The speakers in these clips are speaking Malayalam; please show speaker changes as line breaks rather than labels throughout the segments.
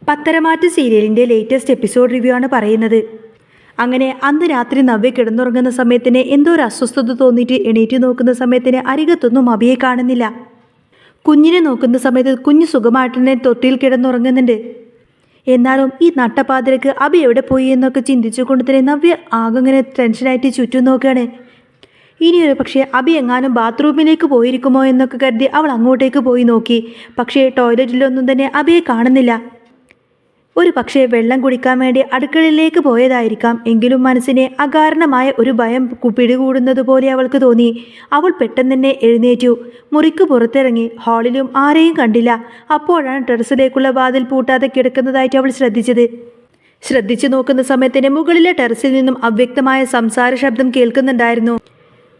പത്തരമാറ്റ് സീരിയലിൻ്റെ ലേറ്റസ്റ്റ് എപ്പിസോഡ് റിവ്യൂ ആണ് പറയുന്നത്. അങ്ങനെ അന്ന് രാത്രി നവ്യ കിടന്നുറങ്ങുന്ന സമയത്തിന് എന്തോ ഒരു അസ്വസ്ഥത തോന്നിയിട്ട് എണീറ്റ് നോക്കുന്ന സമയത്തിന് അരികത്തൊന്നും അബിയെ കാണുന്നില്ല. കുഞ്ഞിനെ നോക്കുന്ന സമയത്ത് കുഞ്ഞ് സുഖമായിട്ട് തന്നെ തൊട്ടിയിൽ കിടന്നുറങ്ങുന്നുണ്ട്. എന്നാലും ഈ നട്ടപ്പാതിരക്ക് അബി എവിടെ പോയി എന്നൊക്കെ ചിന്തിച്ചുകൊണ്ട് തന്നെ നവ്യ ആകെങ്ങനെ ടെൻഷനായിട്ട് ചുറ്റും നോക്കുകയാണ്. ഇനിയൊരു പക്ഷേ അബി എങ്ങാനും ബാത്റൂമിലേക്ക് പോയിരിക്കുമോ എന്നൊക്കെ കരുതി അവൾ അങ്ങോട്ടേക്ക് പോയി നോക്കി. പക്ഷേ ടോയ്ലറ്റിലൊന്നും തന്നെ അബിയെ കാണുന്നില്ല. ഒരു പക്ഷേ വെള്ളം കുടിക്കാൻ വേണ്ടി അടുക്കളയിലേക്ക് പോയതായിരിക്കാം. എങ്കിലും മനസ്സിനെ അകാരണമായ ഒരു ഭയം പിടികൂടുന്നത് പോലെ അവൾക്ക് തോന്നി. അവൾ പെട്ടെന്ന് തന്നെ എഴുന്നേറ്റു. മുറിക്ക് പുറത്തിറങ്ങി. ഹാളിലും ആരെയും കണ്ടില്ല. അപ്പോഴാണ് ടെറസിലേക്കുള്ള വാതിൽ പൂട്ടാതെ കിടക്കുന്നതായിട്ട് അവൾ ശ്രദ്ധിച്ചത്. ശ്രദ്ധിച്ചു നോക്കുന്ന സമയത്തിന് മുകളിലെ ടെറസിൽ നിന്നും അവ്യക്തമായ സംസാര ശബ്ദം കേൾക്കുന്നുണ്ടായിരുന്നു.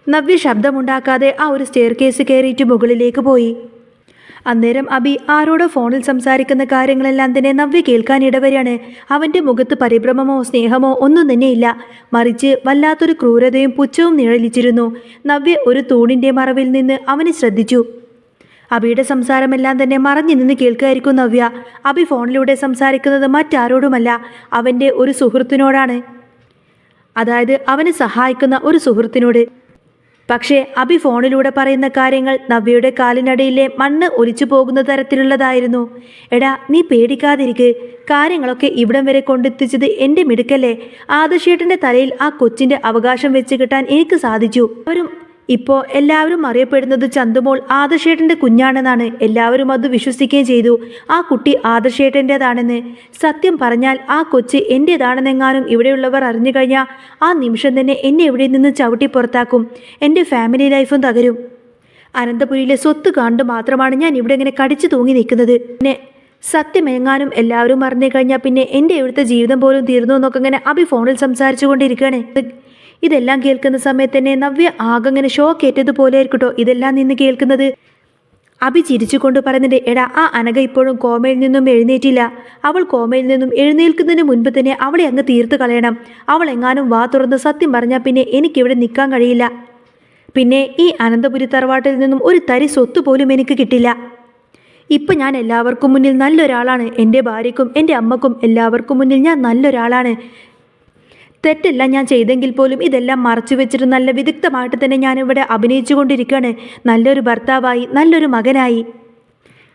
നവ്യ ശബ്ദമുണ്ടാക്കാതെ ആ ഒരു സ്റ്റെയർ കേസ് കയറിയിട്ട് മുകളിലേക്ക് പോയി. അന്നേരം അബി ആരോടോ ഫോണിൽ സംസാരിക്കുന്ന കാര്യങ്ങളെല്ലാം തന്നെ നവ്യ കേൾക്കാനിടവരെയാണ്. അവൻ്റെ മുഖത്ത് പരിഭ്രമമോ സ്നേഹമോ ഒന്നും തന്നെയില്ല. മറിച്ച് വല്ലാത്തൊരു ക്രൂരതയും പുച്ഛവും നിഴലിച്ചിരുന്നു. നവ്യ ഒരു തൂണിൻ്റെ മറവിൽ നിന്ന് അവനെ ശ്രദ്ധിച്ചു. അബിയുടെ സംസാരമെല്ലാം തന്നെ മറഞ്ഞു നിന്ന് കേൾക്കുകയായിരിക്കും നവ്യ. അബി ഫോണിലൂടെ സംസാരിക്കുന്നത് മറ്റാരോടുമല്ല, അവൻ്റെ ഒരു സുഹൃത്തിനോടാണ്. അതായത് അവനെ സഹായിക്കുന്ന ഒരു സുഹൃത്തിനോട്. പക്ഷേ അബി ഫോണിലൂടെ പറയുന്ന കാര്യങ്ങൾ നവ്യയുടെ കാലിനടിയിലെ മണ്ണ് ഒലിച്ചു പോകുന്ന തരത്തിലുള്ളതായിരുന്നു. എടാ, നീ പേടിക്കാതിരിക്ക്. കാര്യങ്ങളൊക്കെ ഇവിടം വരെ കൊണ്ടെത്തിച്ചത് എൻ്റെ മിടുക്കല്ലേ. ആദർശേട്ടൻ്റെ തലയിൽ ആ കൊച്ചിൻ്റെ അവകാശം വെച്ച് കിട്ടാൻ എനിക്ക് സാധിച്ചു. ഇപ്പോൾ എല്ലാവരും അറിയപ്പെടുന്നത് ചന്തുമോൾ ആദർശേട്ടൻ്റെ കുഞ്ഞാണെന്നാണ്. എല്ലാവരും അത് വിശ്വസിക്കുകയും ചെയ്തു. ആ കുട്ടി ആദർശേട്ടൻ്റേതാണെന്ന്. സത്യം പറഞ്ഞാൽ ആ കൊച്ച് എൻ്റേതാണെന്നെങ്ങാനും ഇവിടെയുള്ളവർ അറിഞ്ഞു കഴിഞ്ഞാൽ ആ നിമിഷം തന്നെ എന്നെ ഇവിടെ നിന്ന് ചവിട്ടി പുറത്താക്കും. എൻ്റെ ഫാമിലി ലൈഫും തകരും. അനന്തപുരിയിലെ സ്വത്ത് കണ്ടു മാത്രമാണ് ഞാൻ ഇവിടെ ഇങ്ങനെ കടിച്ചു തൂങ്ങി നിൽക്കുന്നത്. പിന്നെ സത്യമെങ്ങാനും എല്ലാവരും അറിഞ്ഞു കഴിഞ്ഞാൽ പിന്നെ എൻ്റെ ഇവിടുത്തെ ജീവിതം പോലും തീർന്നു എന്നൊക്കെ ഇങ്ങനെ അബി ഫോണിൽ സംസാരിച്ചു കൊണ്ടിരിക്കുകയാണ്. ഇതെല്ലാം കേൾക്കുന്ന സമയത്ത് തന്നെ നവ്യ ആകെങ്ങനെ ഷോക്ക് ഏറ്റതുപോലെ ആയിരിക്കട്ടോ ഇതെല്ലാം നിന്ന് കേൾക്കുന്നത്. അബി ചിരിച്ചുകൊണ്ട് പറയുന്നുണ്ട്, എടാ, ആ അനഘ ഇപ്പോഴും കോമയിൽ നിന്നും എഴുന്നേറ്റില്ല. അവൾ കോമയിൽ നിന്നും എഴുന്നേൽക്കുന്നതിന് മുൻപ് തന്നെ അവളെ അങ്ങ് തീർത്ത് കളയണം. അവൾ എങ്ങാനും വാ തുറന്ന് സത്യം പറഞ്ഞാൽ പിന്നെ എനിക്കിവിടെ നിൽക്കാൻ കഴിയില്ല. പിന്നെ ഈ അനന്തപുരി തറവാട്ടിൽ നിന്നും ഒരു തരി സ്വത്ത് പോലും എനിക്ക് കിട്ടില്ല. ഇപ്പം ഞാൻ എല്ലാവർക്കും മുന്നിൽ നല്ലൊരാളാണ്. എൻ്റെ ഭാര്യയ്ക്കും എൻ്റെ അമ്മക്കും എല്ലാവർക്കും മുന്നിൽ ഞാൻ നല്ലൊരാളാണ്. തെറ്റെല്ലാം ഞാൻ ചെയ്തെങ്കിൽ പോലും ഇതെല്ലാം മറച്ചു വെച്ചിട്ട് നല്ല വിദഗ്ധമായിട്ട് തന്നെ ഞാനിവിടെ അഭിനയിച്ചു കൊണ്ടിരിക്കുകയാണ്. നല്ലൊരു ഭർത്താവായി, നല്ലൊരു മകനായി.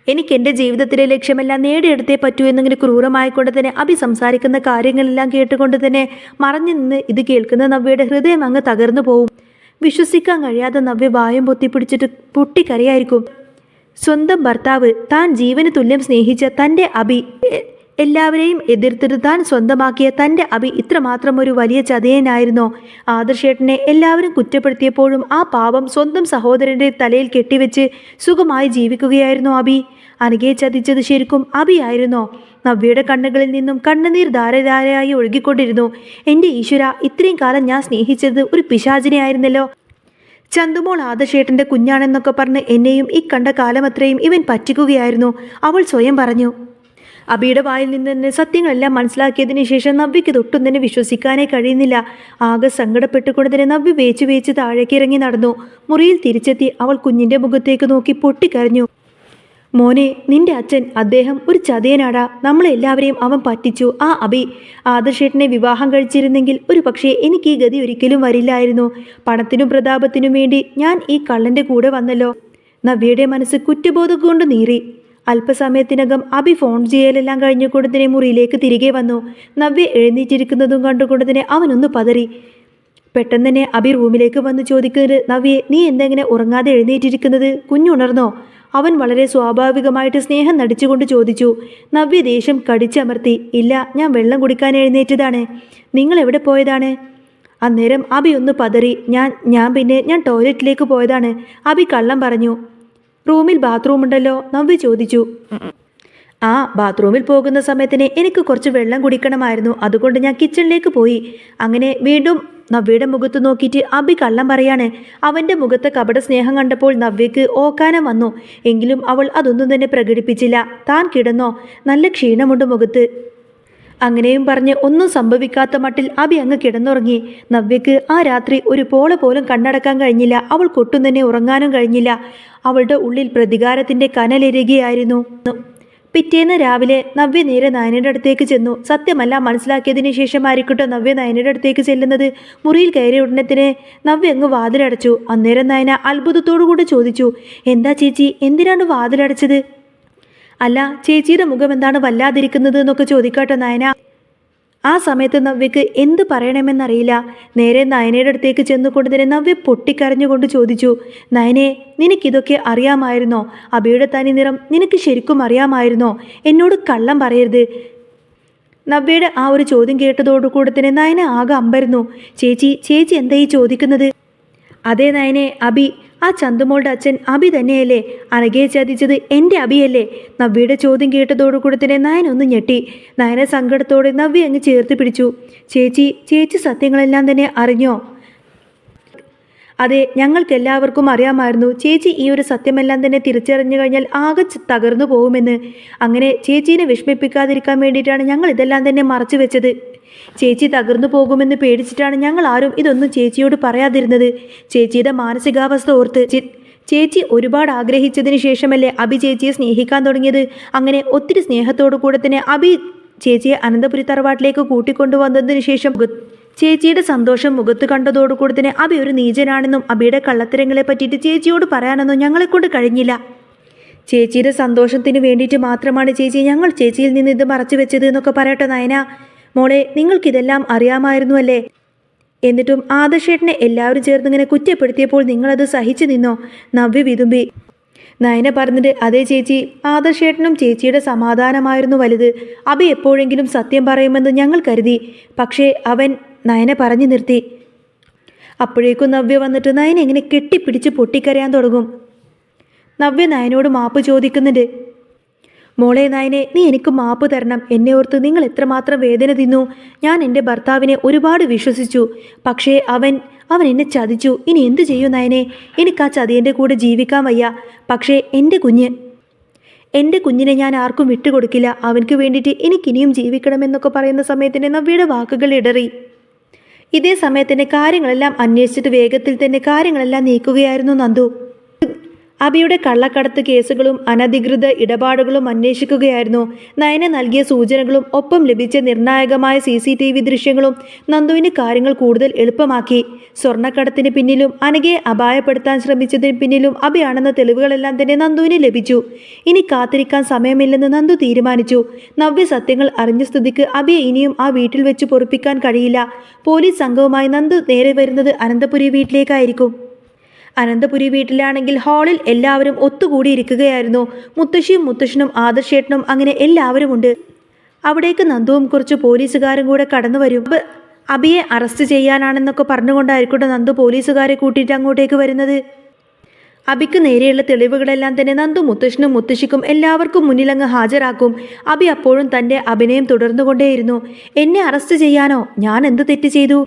എനിക്ക് എൻ്റെ ജീവിതത്തിലെ ലക്ഷ്യമെല്ലാം നേടിയെടുത്തേ പറ്റൂ എന്നിങ്ങനെ ക്രൂരമായിക്കൊണ്ട് തന്നെ അബി സംസാരിക്കുന്ന കാര്യങ്ങളെല്ലാം കേട്ടുകൊണ്ട് തന്നെ മറഞ്ഞു നിന്ന് ഇത് കേൾക്കുന്ന നവ്യയുടെ ഹൃദയം അങ്ങ് തകർന്നു പോവും. വിശ്വസിക്കാൻ കഴിയാതെ നവ്യ വായും പൊത്തിപ്പിടിച്ചിട്ട് പൊട്ടിക്കരയായിരിക്കും. സ്വന്തം ഭർത്താവ്, താൻ ജീവന് തുല്യം സ്നേഹിച്ച തൻ്റെ അബി, എല്ലാവരെയും എതിർത്തിട്ട് താൻ സ്വന്തമാക്കിയ തൻ്റെ അബി ഇത്രമാത്രം ഒരു വലിയ ചതിയനായിരുന്നോ? ആദർശേട്ടനെ എല്ലാവരും കുറ്റപ്പെടുത്തിയപ്പോഴും ആ പാപം സ്വന്തം സഹോദരൻ്റെ തലയിൽ കെട്ടിവെച്ച് സുഖമായി ജീവിക്കുകയായിരുന്നു അബി. അനഘയെ ചതിച്ചത് ശരിക്കും അബിയായിരുന്നോ? നവ്യയുടെ കണ്ണുകളിൽ നിന്നും കണ്ണുനീർ ധാരധാരയായി ഒഴുകിക്കൊണ്ടിരുന്നു. എൻ്റെ ഈശ്വര, ഇത്രയും കാലം ഞാൻ സ്നേഹിച്ചത് ഒരു പിശാചിനെയായിരുന്നല്ലോ. ചന്തുമോൾ ആദർശേട്ടൻ്റെ കുഞ്ഞാണെന്നൊക്കെ പറഞ്ഞ് എന്നെയും ഈ കണ്ട കാലമത്രയും ഇവൻ പറ്റിക്കുകയായിരുന്നു, അവൾ സ്വയം പറഞ്ഞു. അബിയുടെ വായിൽ നിന്ന് തന്നെ സത്യങ്ങളെല്ലാം മനസ്സിലാക്കിയതിന് ശേഷം നവ്യയ്ക്ക് തൊട്ടും തന്നെ വിശ്വസിക്കാനേ കഴിയുന്നില്ല. ആകെ സങ്കടപ്പെട്ടുകൊണ്ട് തന്നെ നവ്യ വേച്ച് താഴേക്ക് ഇറങ്ങി നടന്നു. മുറിയിൽ തിരിച്ചെത്തി അവൾ കുഞ്ഞിൻ്റെ മുഖത്തേക്ക് നോക്കി പൊട്ടിക്കരഞ്ഞു. മോനെ, നിന്റെ അച്ഛൻ, അദ്ദേഹം ഒരു ചതിയനാടാ. നമ്മളെല്ലാവരെയും അവൻ പറ്റിച്ചു. ആ അബി ആദർശേട്ടനെ വിവാഹം കഴിച്ചിരുന്നെങ്കിൽ ഒരു പക്ഷേ എനിക്ക് ഈ ഗതി ഒരിക്കലും വരില്ലായിരുന്നു. പണത്തിനും പ്രതാപത്തിനും വേണ്ടി ഞാൻ ഈ കള്ളൻ്റെ കൂടെ വന്നല്ലോ. നവ്യയുടെ മനസ്സ് കുറ്റബോധം കൊണ്ട് നീറി. അല്പസമയത്തിനകം അബി ഫോൺ ചെയ്യലെല്ലാം കഴിഞ്ഞുകൊണ്ട് തന്നെ മുറിയിലേക്ക് തിരികെ വന്നു. നവ്യ എഴുന്നേറ്റിരിക്കുന്നതും കണ്ടുകൊണ്ട് തന്നെ അവനൊന്ന് പതറി. പെട്ടെന്ന് തന്നെ അബി റൂമിലേക്ക് വന്ന് ചോദിക്കുന്നത്, നവ്യെ, നീ എന്തെങ്ങനെ ഉറങ്ങാതെ എഴുന്നേറ്റിരിക്കുന്നത്? കുഞ്ഞുണർന്നോ? അവൻ വളരെ സ്വാഭാവികമായിട്ട് സ്നേഹം നടിച്ചുകൊണ്ട് ചോദിച്ചു. നവ്യ ദേഷ്യം കടിച്ചമർത്തി, ഇല്ല, ഞാൻ വെള്ളം കുടിക്കാൻ എഴുന്നേറ്റതാണ്. നിങ്ങൾ എവിടെ പോയതാണ്? അന്നേരം അബി ഒന്ന് പതറി. ഞാൻ ടോയ്ലറ്റിലേക്ക് പോയതാണ്. അബി കള്ളം പറഞ്ഞു. റൂമിൽ ബാത്റൂം ഉണ്ടല്ലോ? നവ്യ ചോദിച്ചു. ആ, ബാത്റൂമിൽ പോകുന്ന സമയത്തിന് എനിക്ക് കുറച്ച് വെള്ളം കുടിക്കണമായിരുന്നു. അതുകൊണ്ട് ഞാൻ കിച്ചണിലേക്ക് പോയി. അങ്ങനെ വീണ്ടും നവ്യയുടെ മുഖത്ത് നോക്കിയിട്ട് അബി കള്ളം പറയാണ്. അവൻ്റെ മുഖത്തെ കപട സ്നേഹം കണ്ടപ്പോൾ നവ്യയ്ക്ക് ഓക്കാനം വന്നു. എങ്കിലും അവൾ അതൊന്നും തന്നെ പ്രകടിപ്പിച്ചില്ല. താൻ കിടന്നോ? നല്ല ക്ഷീണമുണ്ട് മുഖത്ത്. അങ്ങനെയും പറഞ്ഞ് ഒന്നും സംഭവിക്കാത്ത മട്ടിൽ അബി അങ്ങ് കിടന്നുറങ്ങി. നവ്യയ്ക്ക് ആ രാത്രി ഒരു പോള പോലും കണ്ണടക്കാൻ കഴിഞ്ഞില്ല. അവൾക്കൊട്ടും തന്നെ ഉറങ്ങാനും കഴിഞ്ഞില്ല. അവളുടെ ഉള്ളിൽ പ്രതികാരത്തിൻ്റെ കനലെരുകയായിരുന്നു. പിറ്റേന്ന് രാവിലെ നവ്യ നേരെ നയനയുടെ അടുത്തേക്ക് ചെന്നു. സത്യമല്ല മനസ്സിലാക്കിയതിന് ശേഷം ആയിരിക്കട്ടോ നവ്യ നയനയുടെ അടുത്തേക്ക് ചെല്ലുന്നത്. മുറിയിൽ കയറിയ ഉടനെ തന്നെ നവ്യ അങ്ങ് വാതിലടച്ചു. അന്നേരം നയന അത്ഭുതത്തോടുകൂടി ചോദിച്ചു, എന്താ ചേച്ചി, എന്തിനാണ് വാതിലടച്ചത്? അല്ല, ചേച്ചിയുടെ മുഖം എന്താണ് വല്ലാതിരിക്കുന്നത് എന്നൊക്കെ ചോദിക്കാട്ടോ നയന. ആ സമയത്ത് നവ്യക്ക് എന്ത് പറയണമെന്നറിയില്ല. നേരെ നയനയുടെ അടുത്തേക്ക് ചെന്നുകൊണ്ട് തന്നെ നവ്യ പൊട്ടിക്കരഞ്ഞുകൊണ്ട് ചോദിച്ചു, നയനെ, നിനക്കിതൊക്കെ അറിയാമായിരുന്നോ? അബിയുടെ തനി നിറം നിനക്ക് ശരിക്കും അറിയാമായിരുന്നോ? എന്നോട് കള്ളം പറയരുത്. നവ്യയുടെ ആ ഒരു ചോദ്യം കേട്ടതോടുകൂടെ തന്നെ നയന ആകെ അമ്പരുന്നു. ചേച്ചി എന്താ ഈ ചോദിക്കുന്നത്? അതേ നയനെ, അബി, ആ ചന്തുമോളുടെ അച്ഛൻ അബി തന്നെയല്ലേ? അനഘയെ ചതിച്ചത് എൻ്റെ അബിയല്ലേ? നവ്യയുടെ ചോദ്യം കേട്ടതോടുകൂടി തന്നെ നയന ഒന്ന് ഞെട്ടി. നയന സങ്കടത്തോടെ നവ്യ അങ്ങ് ചേർത്ത് പിടിച്ചു. ചേച്ചി സത്യങ്ങളെല്ലാം തന്നെ അറിഞ്ഞോ? അതെ, ഞങ്ങൾക്കെല്ലാവർക്കും അറിയാമായിരുന്നു ചേച്ചി ഈ ഒരു സത്യമെല്ലാം തന്നെ തിരിച്ചറിഞ്ഞു കഴിഞ്ഞാൽ ആകെ തകർന്നു പോകുമെന്ന്. അങ്ങനെ ചേച്ചീനെ വിഷമിപ്പിക്കാതിരിക്കാൻ വേണ്ടിയിട്ടാണ് ഞങ്ങൾ ഇതെല്ലാം തന്നെ മറച്ചു വെച്ചത്. ചേച്ചി തകർന്നു പോകുമെന്ന് പേടിച്ചിട്ടാണ് ഞങ്ങൾ ആരും ഇതൊന്നും ചേച്ചിയോട് പറയാതിരുന്നത്. ചേച്ചിയുടെ മാനസികാവസ്ഥ ഓർത്ത്. ചേച്ചി ഒരുപാട് ആഗ്രഹിച്ചതിന് ശേഷമല്ലേ അബി ചേച്ചിയെ സ്നേഹിക്കാൻ തുടങ്ങിയത്. അങ്ങനെ ഒത്തിരി സ്നേഹത്തോടു കൂടെ തന്നെ അബി ചേച്ചിയെ അനന്തപുരി തറവാട്ടിലേക്ക് കൂട്ടിക്കൊണ്ടുവന്നതിന് ശേഷം ചേച്ചിയുടെ സന്തോഷം മുഖത്ത് കണ്ടതോടുകൂടി തന്നെ അബി ഒരു നീചനാണെന്നും അബിയുടെ കള്ളത്തരങ്ങളെ പറ്റിയിട്ട് ചേച്ചിയോട് പറയാനൊന്നും ഞങ്ങളെക്കൊണ്ട് കഴിഞ്ഞില്ല. ചേച്ചിയുടെ സന്തോഷത്തിന് വേണ്ടിയിട്ട് മാത്രമാണ് ഞങ്ങൾ ചേച്ചിയിൽ നിന്ന് ഇത് മറച്ചു വെച്ചത് എന്നൊക്കെ പറയട്ടെ നയന. മോളെ, നിങ്ങൾക്കിതെല്ലാം അറിയാമായിരുന്നു അല്ലേ? എന്നിട്ടും ആദർശേട്ടനെ എല്ലാവരും ചേർന്നിങ്ങനെ കുറ്റപ്പെടുത്തിയപ്പോൾ നിങ്ങളത് സഹിച്ചു നിന്നോ? നവ്യ വിതുമ്പി. നയന പറഞ്ഞിട്ട്, അതേ ചേച്ചി, ആദർശേട്ടനും ചേച്ചിയുടെ സമാധാനമായിരുന്നു വലുത്. അബി എപ്പോഴെങ്കിലും സത്യം പറയുമെന്ന് ഞങ്ങൾ കരുതി. പക്ഷേ അവൻ... നയന പറഞ്ഞു നിർത്തി. അപ്പോഴേക്കും നവ്യ വന്നിട്ട് നയന ഇങ്ങനെ കെട്ടിപ്പിടിച്ച് പൊട്ടിക്കരയാൻ തുടങ്ങും. നവ്യ നയനോട് മാപ്പ് ചോദിക്കുന്നുണ്ട്. മോളെ നയനെ, നീ എനിക്ക് മാപ്പ് തരണം. എന്നെ ഓർത്ത് നിങ്ങൾ എത്രമാത്രം വേദന തിന്നു. ഞാൻ എൻ്റെ ഭർത്താവിനെ ഒരുപാട് വിശ്വസിച്ചു. പക്ഷേ അവൻ എന്നെ ചതിച്ചു. ഇനി എന്തു ചെയ്യൂ നയനെ? എനിക്ക് ആ ചതിയൻ്റെ കൂടെ ജീവിക്കാൻ വയ്യ. പക്ഷേ എൻ്റെ കുഞ്ഞിനെ ഞാൻ ആർക്കും വിട്ടുകൊടുക്കില്ല. അവൻക്ക് വേണ്ടിയിട്ട് എനിക്കിനിയും ജീവിക്കണമെന്നൊക്കെ പറയുന്ന സമയത്തിന് നവ്യയുടെ വാക്കുകൾ ഇടറി. ഇതേ സമയത്തിന് കാര്യങ്ങളെല്ലാം അന്വേഷിച്ചിട്ട് വേഗത്തിൽ തന്നെ കാര്യങ്ങളെല്ലാം നീക്കുകയായിരുന്നു നന്ദു. അബിയുടെ കള്ളക്കടത്ത് കേസുകളും അനധികൃത ഇടപാടുകളും അന്വേഷിക്കുകയായിരുന്നു. നയന നൽകിയ സൂചനകളും ഒപ്പം ലഭിച്ച നിർണായകമായ CCTV ദൃശ്യങ്ങളും നന്ദുവിന് കാര്യങ്ങൾ കൂടുതൽ എളുപ്പമാക്കി. സ്വർണ്ണക്കടത്തിന് പിന്നിലും അനഘയെ അപായപ്പെടുത്താൻ ശ്രമിച്ചതിന് പിന്നിലും അബിയാണെന്ന തെളിവുകളെല്ലാം തന്നെ നന്ദുവിന് ലഭിച്ചു. ഇനി കാത്തിരിക്കാൻ സമയമില്ലെന്ന് നന്ദു തീരുമാനിച്ചു. നവ്യ സത്യങ്ങൾ അറിഞ്ഞ സ്ഥിതിക്ക് അബിയെ ഇനിയും ആ വീട്ടിൽ വെച്ച് പൊറുപ്പിക്കാൻ കഴിയില്ല. പോലീസ് സംഘവുമായി നന്ദു നേരെ വരുന്നത് അനന്തപുരി വീട്ടിലേക്കായിരിക്കും. അനന്തപുരി വീട്ടിലാണെങ്കിൽ ഹാളിൽ എല്ലാവരും ഒത്തുകൂടിയിരിക്കുകയായിരുന്നു. മുത്തശ്ശിയും മുത്തശ്ശനും ആദർശേട്ടനും അങ്ങനെ എല്ലാവരും ഉണ്ട്. അവിടേക്ക് നന്ദുവും കുറച്ച് പോലീസുകാരും കൂടെ കടന്നു വരും. അബിയെ അറസ്റ്റ് ചെയ്യാനാണെന്നൊക്കെ പറഞ്ഞുകൊണ്ടായിരിക്കട്ടെ നന്ദു പോലീസുകാരെ കൂട്ടിയിട്ട് അങ്ങോട്ടേക്ക് വരുന്നത്. അബിക്ക് നേരെയുള്ള തെളിവുകളെല്ലാം തന്നെ നന്ദു മുത്തശ്ശനും മുത്തശ്ശിക്കും എല്ലാവർക്കും മുന്നിലങ്ങ് ഹാജരാക്കും. അബി അപ്പോഴും തൻ്റെ അഭിനയം തുടർന്നുകൊണ്ടേയിരുന്നു. എന്നെ അറസ്റ്റ് ചെയ്യാനോ? ഞാൻ എന്ത് തെറ്റ് ചെയ്തു?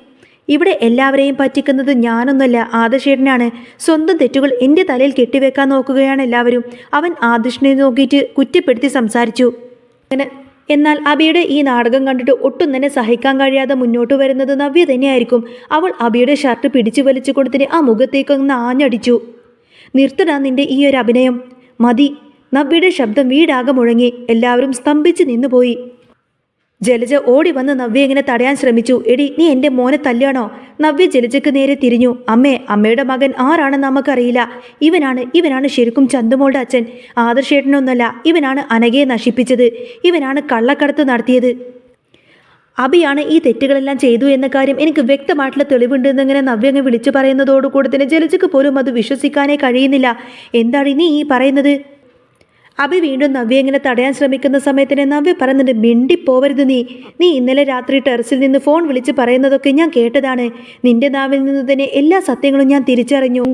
ഇവിടെ എല്ലാവരെയും പറ്റിക്കുന്നത് ഞാനൊന്നുമല്ല, ആദർശേട്ടനാണ്. സ്വന്തം തെറ്റുകൾ എൻ്റെ തലയിൽ കെട്ടിവെക്കാൻ നോക്കുകയാണ് എല്ലാവരും. അവൻ ആദർശിനെ നോക്കിയിട്ട് കുറ്റപ്പെടുത്തി സംസാരിച്ചു. എന്നാൽ അബിയുടെ ഈ നാടകം കണ്ടിട്ട് ഒട്ടും തന്നെ സഹിക്കാൻ കഴിയാതെ മുന്നോട്ട് വരുന്നത് നവ്യ തന്നെയായിരിക്കും. അവൾ അബിയുടെ ഷർട്ട് പിടിച്ചു വലിച്ചുകൊണ്ട് തന്നെ ആ മുഖത്തേക്കൊന്ന് ആഞ്ഞടിച്ചു. നിർത്തടാ നിന്റെ ഈ ഒരു അഭിനയം, മതി. നവ്യയുടെ ശബ്ദം വീടാകെ മുഴങ്ങി. എല്ലാവരും സ്തംഭിച്ച് നിന്നുപോയി. ജലജ ഓടി വന്ന് നവ്യ ഇങ്ങനെ തടയാൻ ശ്രമിച്ചു. എടി, നീ എൻ്റെ മോനെ തല്ലുകയാണോ? നവ്യ ജലജയ്ക്ക് നേരെ തിരിഞ്ഞു. അമ്മയുടെ മകൻ ആരാണെന്ന് നമുക്കറിയില്ല. ഇവനാണ് ശരിക്കും ചന്തുമോളുടെ അച്ഛൻ. ആദർശേട്ടനൊന്നുമല്ല. ഇവനാണ് അനഘയെ നശിപ്പിച്ചത്. ഇവനാണ് കള്ളക്കടത്ത് നടത്തിയത്. അബിയാണ് ഈ തെറ്റുകളെല്ലാം ചെയ്തു എന്ന കാര്യം എനിക്ക് വ്യക്തമായിട്ടുള്ള തെളിവുണ്ട് എന്നിങ്ങനെ നവ്യ അങ്ങ് വിളിച്ചു പറയുന്നതോടുകൂടി തന്നെ ജലജയ്ക്ക് പോലും അത് വിശ്വസിക്കാനേ കഴിയുന്നില്ല. എന്താണ് നീ ഈ പറയുന്നത്? അബി വീണ്ടും നവ്യ ഇങ്ങനെ തടയാൻ ശ്രമിക്കുന്ന സമയത്തിന് നവ്യ പറയുന്നുണ്ട്, മിണ്ടിപ്പോവരുത്. നീ ഇന്നലെ രാത്രി ടെറസിൽ നിന്ന് ഫോൺ വിളിച്ച് പറയുന്നതൊക്കെ ഞാൻ കേട്ടതാണ്. നിന്റെ നാവിൽ നിന്ന് തന്നെ എല്ലാ സത്യങ്ങളും ഞാൻ തിരിച്ചറിഞ്ഞു.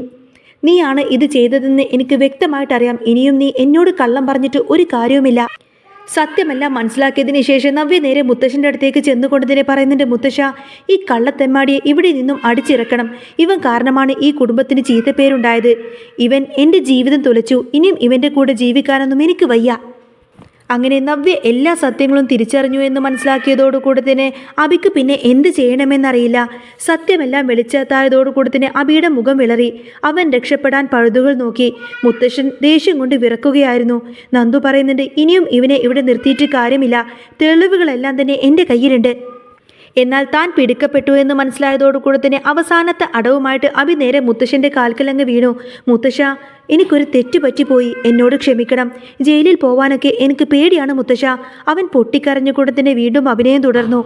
നീയാണ് ഇത് ചെയ്തതെന്ന് എനിക്ക് വ്യക്തമായിട്ടറിയാം. ഇനിയും നീ എന്നോട് കള്ളം പറഞ്ഞിട്ട് ഒരു കാര്യവുമില്ല. സത്യമെല്ലാം മനസ്സിലാക്കിയതിന് ശേഷം നവ്യ നേരെ മുത്തശ്ശൻ്റെ അടുത്തേക്ക് ചെന്നുകൊണ്ടതിനെ പറയുന്നുണ്ട്, മുത്തശ്ശ, ഈ കള്ളത്തെമ്മാടിയെ ഇവിടെ നിന്നും അടിച്ചിറക്കണം. ഇവൻ കാരണമാണ് ഈ കുടുംബത്തിന് ചീത്തപ്പേരുണ്ടായത്. ഇവൻ എൻ്റെ ജീവിതം തുലച്ചു. ഇനിയും ഇവൻ്റെ കൂടെ ജീവിക്കാനൊന്നും എനിക്ക് വയ്യ. അങ്ങനെ നവ്യ എല്ലാ സത്യങ്ങളും തിരിച്ചറിഞ്ഞു എന്ന് മനസ്സിലാക്കിയതോടുകൂടി തന്നെ അബിക്ക് പിന്നെ എന്ത് ചെയ്യണമെന്നറിയില്ല. സത്യമെല്ലാം വെളിച്ചത്തായതോടുകൂടി തന്നെ അബിയുടെ മുഖം വിളറി. അവൻ രക്ഷപ്പെടാൻ പഴുതുകൾ നോക്കി. മുത്തശ്ശൻ ദേഷ്യം കൊണ്ട് വിറക്കുകയായിരുന്നു. നന്ദു പറയുന്നുണ്ട്, ഇനിയും ഇവനെ ഇവിടെ നിർത്തിയിട്ട് കാര്യമില്ല, തെളിവുകളെല്ലാം തന്നെ എൻ്റെ കയ്യിലുണ്ട്. എന്നാൽ താൻ പിടിക്കപ്പെട്ടു എന്ന് മനസ്സിലായതോടുകൂടി തന്നെ അവസാനത്തെ അടവുമായിട്ട് അബി നേരെ മുത്തശ്ശൻ്റെ കാൽക്കലങ്ങ് വീണു. മുത്തശ്ശ, എനിക്കൊരു തെറ്റ് പറ്റിപ്പോയി, എന്നോട് ക്ഷമിക്കണം. ജയിലിൽ പോവാനൊക്കെ എനിക്ക് പേടിയാണ് മുത്തശ്ശ. അവൻ പൊട്ടിക്കരഞ്ഞുകൊണ്ട് തന്നെ വീണ്ടും അഭിനയം തുടർന്നു.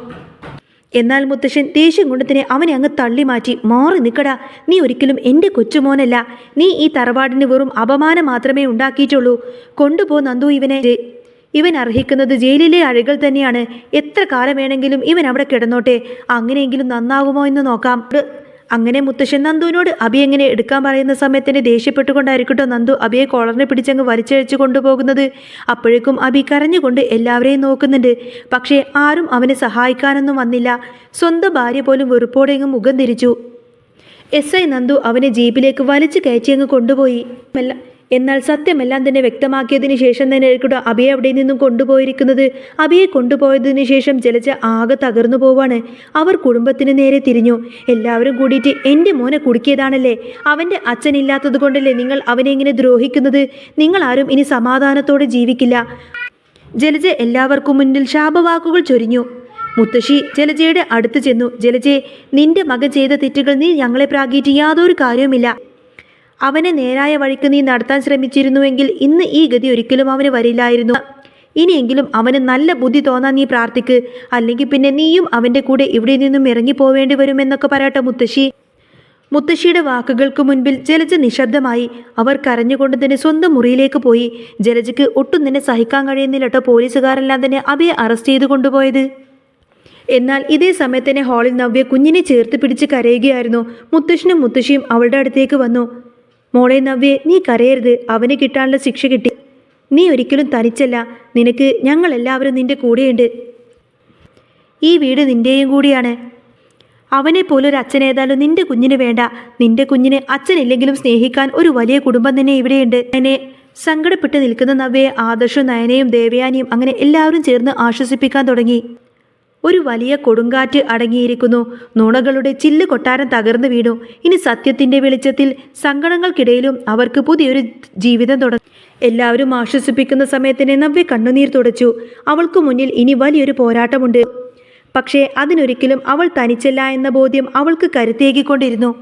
എന്നാൽ മുത്തശ്ശൻ ദേഷ്യം കൊണ്ട് തന്നെ അവനെ അങ്ങ് തള്ളി മാറ്റി. മാറി നിൽക്കടാ, നീ ഒരിക്കലും എൻ്റെ കൊച്ചുമോനല്ല. നീ ഈ തറവാടിന് വെറും അപമാനം മാത്രമേ ഉണ്ടാക്കിയിട്ടുള്ളൂ. കൊണ്ടുപോ നന്ദു ഇവനെ. ഇവൻ അർഹിക്കുന്നത് ജയിലിലെ അഴികൾ തന്നെയാണ്. എത്ര കാലം വേണമെങ്കിലും ഇവൻ അവിടെ കിടന്നോട്ടെ, അങ്ങനെയെങ്കിലും നന്നാകുമോ എന്ന് നോക്കാം. അങ്ങനെ മുത്തശ്ശൻ നന്ദുവിനോട് അബി എങ്ങനെ എടുക്കാൻ പറയുന്ന സമയത്തിന് ദേഷ്യപ്പെട്ടുകൊണ്ടായിരിക്കട്ടോ നന്ദു അബിയെ കോളറിനെ പിടിച്ചങ്ങ് വലിച്ചഴിച്ചു കൊണ്ടുപോകുന്നത്. അപ്പോഴേക്കും അബി കരഞ്ഞുകൊണ്ട് എല്ലാവരെയും നോക്കുന്നുണ്ട്. പക്ഷേ ആരും അവനെ സഹായിക്കാനൊന്നും വന്നില്ല. സ്വന്തം ഭാര്യ പോലും വെറുപ്പോടെയങ്ങ് മുഖം തിരിച്ചു. SI നന്ദു അവനെ ജീപ്പിലേക്ക് വലിച്ചു കയറ്റി അങ്ങ് കൊണ്ടുപോയി. എന്നാൽ സത്യമെല്ലാം തന്നെ വ്യക്തമാക്കിയതിന് ശേഷം തന്നെ ആയിരിക്കട്ടോ അബിയെ അവിടെ നിന്നും കൊണ്ടുപോയിരിക്കുന്നത്. അബിയെ കൊണ്ടുപോയതിനു ശേഷം ജലജ ആകെ തകർന്നു പോവാണ്. അവർ കുടുംബത്തിന് നേരെ തിരിഞ്ഞു. എല്ലാവരും കൂടിയിട്ട് എൻ്റെ മോനെ കുടുക്കിയതാണല്ലേ, അവൻ്റെ അച്ഛനില്ലാത്തത് കൊണ്ടല്ലേ നിങ്ങൾ അവനെ ഇങ്ങനെ ദ്രോഹിക്കുന്നത്. നിങ്ങൾ ആരും ഇനി സമാധാനത്തോടെ ജീവിക്കില്ല. ജലജ എല്ലാവർക്കും മുന്നിൽ ശാപവാക്കുകൾ ചൊരിഞ്ഞു. മുത്തശ്ശി ജലജയുടെ അടുത്ത് ചെന്നു. ജലജെ, നിന്റെ മകൻ ചെയ്ത തെറ്റുകൾ നീ ഞങ്ങളെ പ്രാഗിയിട്ട് യാതൊരു കാര്യവുമില്ല. അവനെ നേരായ വഴിക്ക് നീ നടത്താൻ ശ്രമിച്ചിരുന്നുവെങ്കിൽ ഇന്ന് ഈ ഗതി ഒരിക്കലും അവന് വരില്ലായിരുന്നു. ഇനിയെങ്കിലും അവന് നല്ല ബുദ്ധി തോന്നാൻ നീ പ്രാർത്ഥിക്ക്, അല്ലെങ്കിൽ പിന്നെ നീയും അവൻ്റെ കൂടെ ഇവിടെ നിന്നും ഇറങ്ങിപ്പോവേണ്ടി വരുമെന്നൊക്കെ പറയട്ടെ മുത്തശ്ശി. മുത്തശ്ശിയുടെ വാക്കുകൾക്ക് മുൻപിൽ ജലജ നിശബ്ദമായി. അവർ കരഞ്ഞുകൊണ്ട് തന്നെ സ്വന്തം മുറിയിലേക്ക് പോയി. ജലജയ്ക്ക് ഒട്ടും തന്നെ സഹിക്കാൻ കഴിയുന്നില്ലട്ടോ പോലീസുകാരെല്ലാം തന്നെ അബിയെ അറസ്റ്റ് ചെയ്ത് കൊണ്ടുപോയത്. എന്നാൽ ഇതേ സമയത്ത് തന്നെ ഹാളിൽ നവ്യ കുഞ്ഞിനെ ചേർത്ത് പിടിച്ച് കരയുകയായിരുന്നു. മുത്തശ്ശനും മുത്തശ്ശിയും അവളുടെ അടുത്തേക്ക് വന്നു. മോളെ നവ്യെ, നീ കരയരുത്, അവന് കിട്ടാനുള്ള ശിക്ഷ കിട്ടി. നീ ഒരിക്കലും തനിച്ചല്ല, നിനക്ക് ഞങ്ങളെല്ലാവരും നിന്റെ കൂടെയുണ്ട്. ഈ വീട് നിൻ്റെയും കൂടിയാണ്. അവനെ പോലൊരു അച്ഛൻ ഏതായാലും നിന്റെ കുഞ്ഞിന് വേണ്ട. നിന്റെ കുഞ്ഞിന് അച്ഛനില്ലെങ്കിലും സ്നേഹിക്കാൻ ഒരു വലിയ കുടുംബം തന്നെ ഇവിടെയുണ്ട്. എന്നെ സങ്കടപ്പെട്ട് നിൽക്കുന്ന നവ്യയെ ആദർശും നയനയും ദേവയാനിയും അങ്ങനെ എല്ലാവരും ചേർന്ന് ആശ്വസിപ്പിക്കാൻ തുടങ്ങി. ഒരു വലിയ കൊടുങ്കാറ്റ് അടങ്ങിയിരിക്കുന്നു. നുണകളുടെ ചില്ല് കൊട്ടാരം തകർന്നു വീണു. ഇനി സത്യത്തിൻ്റെ വെളിച്ചത്തിൽ സങ്കടങ്ങൾക്കിടയിലും അവർക്ക് പുതിയൊരു ജീവിതം തുടങ്ങി. എല്ലാവരും ആശ്വസിപ്പിക്കുന്ന സമയത്തിന് നവ്യ കണ്ണുനീർ തുടച്ചു. അവൾക്ക് മുന്നിൽ ഇനി വലിയൊരു പോരാട്ടമുണ്ട്. പക്ഷേ അതിനൊരിക്കലും അവൾ തനിച്ചല്ല എന്ന ബോധ്യം അവൾക്ക് കരുത്തേകിക്കൊണ്ടിരുന്നു.